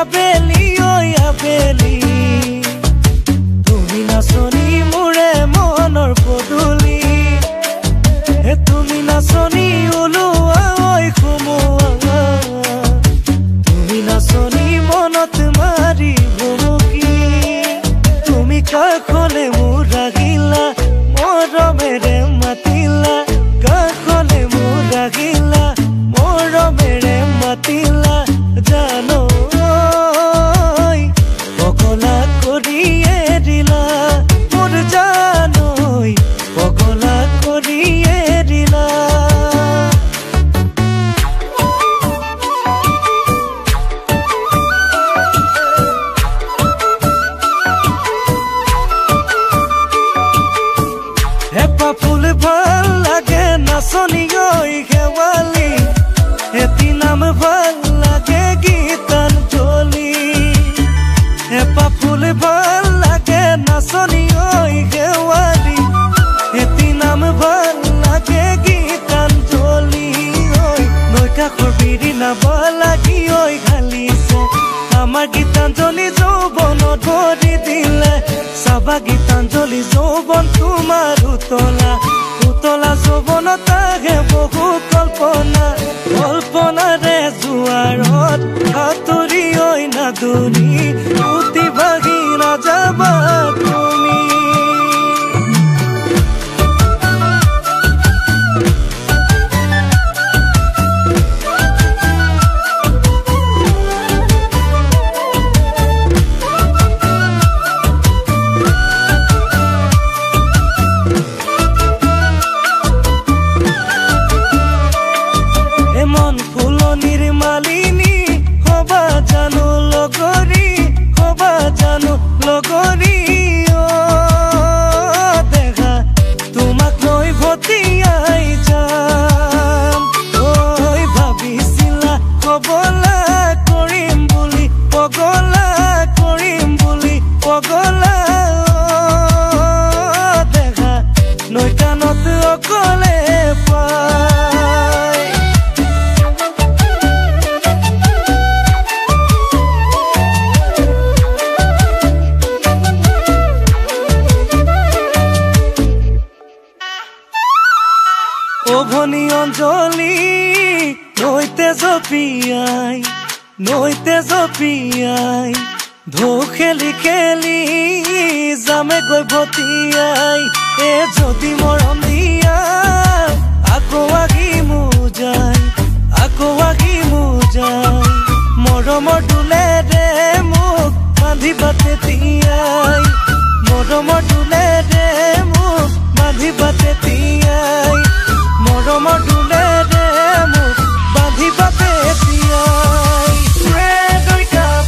আবেলি আবেলি তুমি নাচনি মোৰে মনৰ পদূলি তুমি নাচনি ওলোৱা ঐ সোমোৱা তুমি নাচনি মনত মাৰি ভুমুকি তুমি কাষলে মোৰ ৰাগিলা মৰমেৰে মাতিলা কাষলে মোৰ ৰাগিলা মৰমেৰে মাতিলা জানো পগলা কৰিয়ে দিলা মোৰ জানো পগলা কৰিয়ে দিলা হেপা ফুল ভাল লাগে নাচনি ঐ শেৱালি এটি নাম ভাল লাগে গীতাঞ্জলি হেপা ফুল ভাল লাগে নাচনি ঐ শেৱালি এটি নাম ভাল লাগে গীতাঞ্জলি ঐ নৈ কাষৰ বিৰি নাব লাগি ঐ ঘালিছে আমাৰ গীতাঞ্জলি যৌৱনত ভৰি দিলে চাবা গীতাঞ্জলি যৌৱন তোমাৰ উতলা উতলা যৌৱনত আহে বহু কল্পনা কল্পনাৰে জোৱাৰত সাঁতুৰি ঐ নাদুনি উটি ভাগি নাযাবা তুমি মন ফুলনিৰ মালিনী হবা জানো লগৰী হবা জানো লগৰী দেখা তোমাক লৈ ভটিয়াই যাম ঐ ভাবিছিলা কবলা কৰিম বুলি পগলা কৰিম বুলি পগলা দেখা নৈ কাণত অকলে পাই অভনি অঞ্জলি নৈতে জপিয়াই ঢৌ খেলি খেলি যামে গৈ ভটিয়াই এ যদি মৰম দিয়া আকৌ আহি মোজাই মৰমৰ ডোলেৰে মোক বান্ধিবা তেতিয়াই মৰমৰ ডোলেৰে মোক বান্ধিবা তেতিয়াই মৰমৰ ডোলেৰে মোক বান্ধিবা তেতিয়াই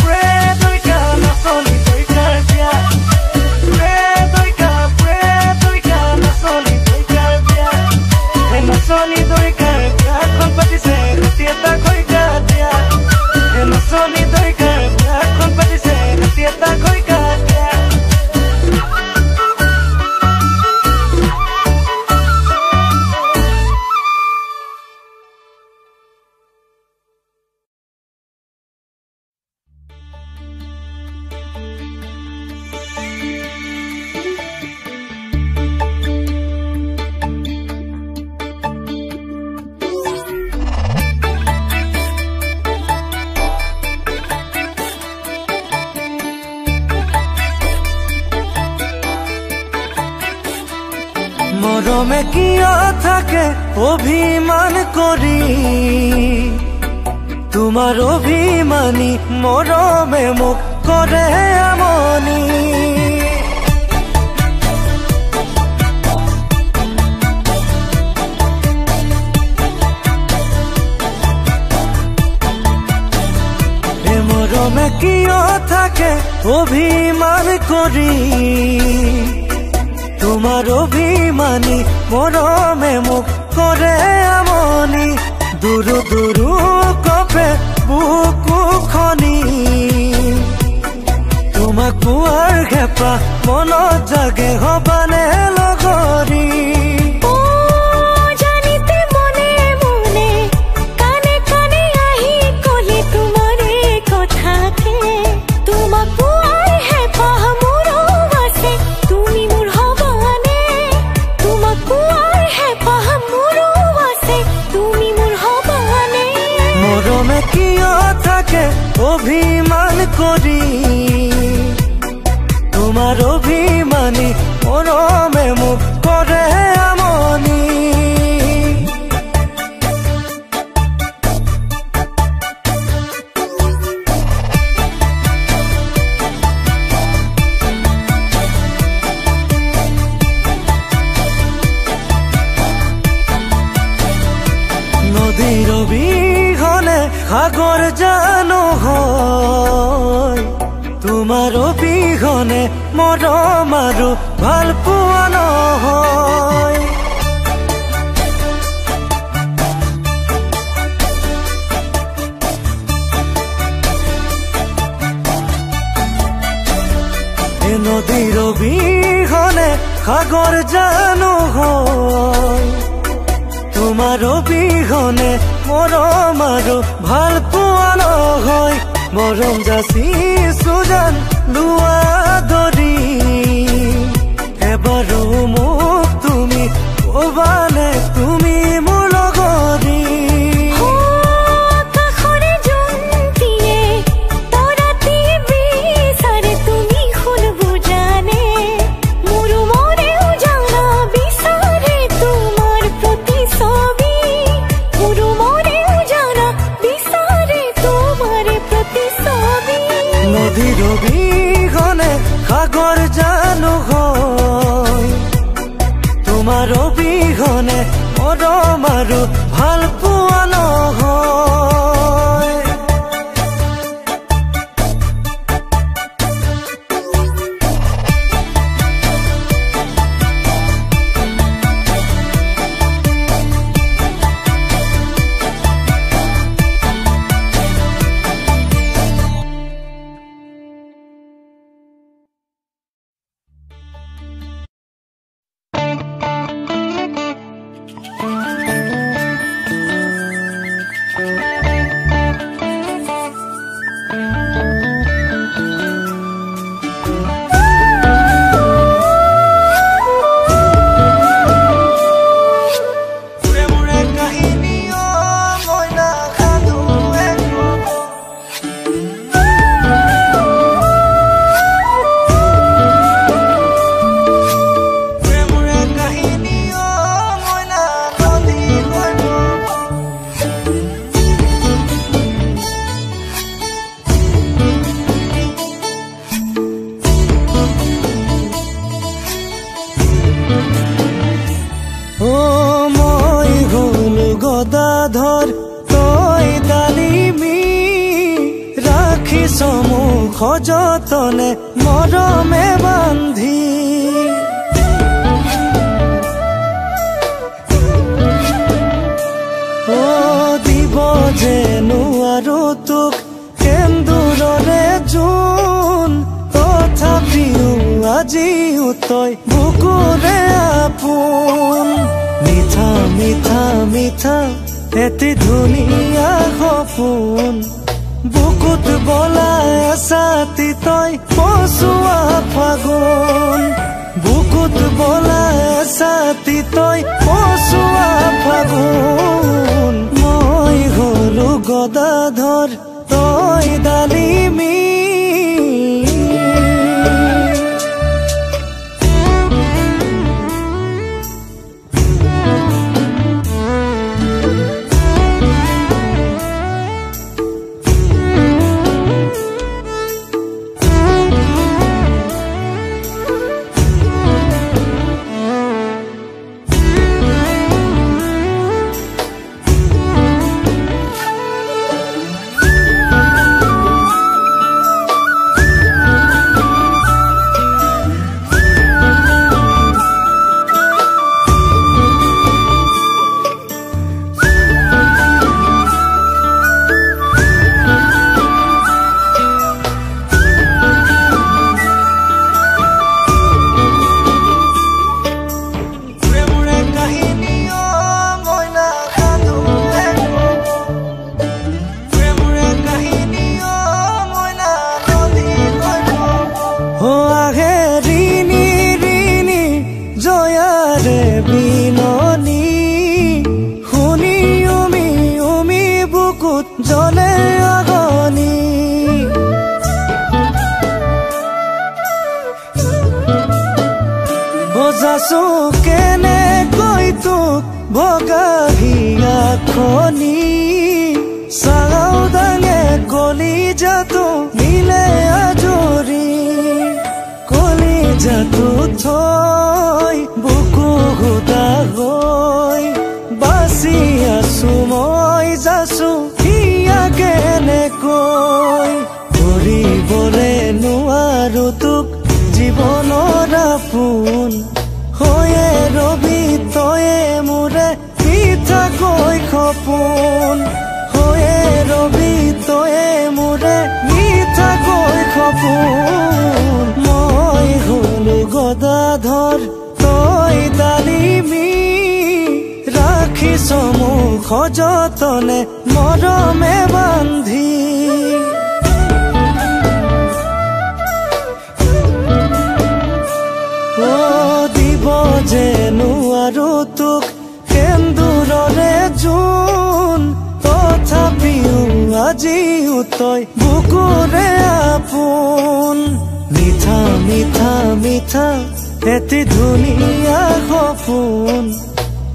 প্ৰে দৈকা নাচনি দৈকাৰ বিয়া প্ৰে দৈকা নাচনি দৈকাৰ বিয়া এই নাচনি দৈকাৰ বিয়াখন পাতিছে ৰাতি এটা খৈকা দিয়া এই নাচনি দৈকাৰ বিয়াখন পাতিছে ৰাতি এটা খৈকা দিয়া মৰমে কিয় থাকে অভিমান কৰি তোমাৰ অভিমানী মৰমে মোক কৰে আমনি মৰমে কিয় থাকে অভিমান কৰি তোমাৰ অভিমানী মৰমে মোক কৰে আমনি দুৰু দুৰু কপে বুকু খনি তোমাক পোৱাৰ হেঁপাহ মনত জাগে হবানে লগৰী কানে কানে আহি কলে তোমাৰে কথা সাগৰ জানো হয় তোমাৰ অবিহনে মৰম আৰু ভাল পোৱা নহয় নদীৰ অবিহনে সাগৰ জানো হয় তোমাৰ অবিহনে মৰম আৰু ভাল পোৱা নহয় মৰম যাচিছো জান লোৱা ধৰি এবাৰো মোক তুমি ক'বানে তুমি মোৰ লগৰী নদীৰ অবিহনে সাগৰ জানো হয় তোমাৰ অবিহনে মৰম আৰু ভাল পোৱা নহয় গদাধৰ তই ডালিমি ৰাখিছ মোক সযতনে মৰমে বান্ধি দিব যে নোৱাৰো তোক কেন্দুৰৰে জোন তথাপিও আজিও তই বুকুৰে আপোন মিঠা মিঠা মিঠা এটি ধুনীয়া সপোন বুকুত বলাই ছাতি তই পচুৱা ফাগুন বুকুত বলাই ছাতি তই পচুৱা ফাগুন মই হলো গদাধৰ তই ডালিমি জলে আগনি বজাছো কেনেকৈ তোক ভগাহিয়া খনি চাও দাঙে কলি যাতো মিলে আজৰি কলি যাতো থৈ বুকু হুদা হৈ বাচি আছো মই যাছো ইয়াকে আৰু তোক জীৱনৰ আপোন হৈয়ে ৰবি তয়ে মোৰে মিঠাকৈ সপোন হৈয়ে ৰবি তয়ে মোৰে মিঠাকৈ সপোন মই হলো গদাধৰ তই ডালিমী ৰাখিছ মোক সযতনে মৰমে বান্ধি দিব যেনো আৰু তোক সেন্দুৰৰে জোন তথাপিও আজিও তই বুকুৰে আপোন মিঠা মিঠা মিঠা এটি ধুনীয়া সপোন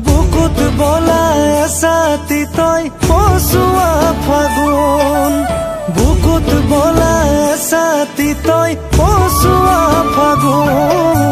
বুকুত বলাই এছাতি তই পচুৱা ফাগুন বুকুত বলাই এছাতি তই পচুৱা ফাগুন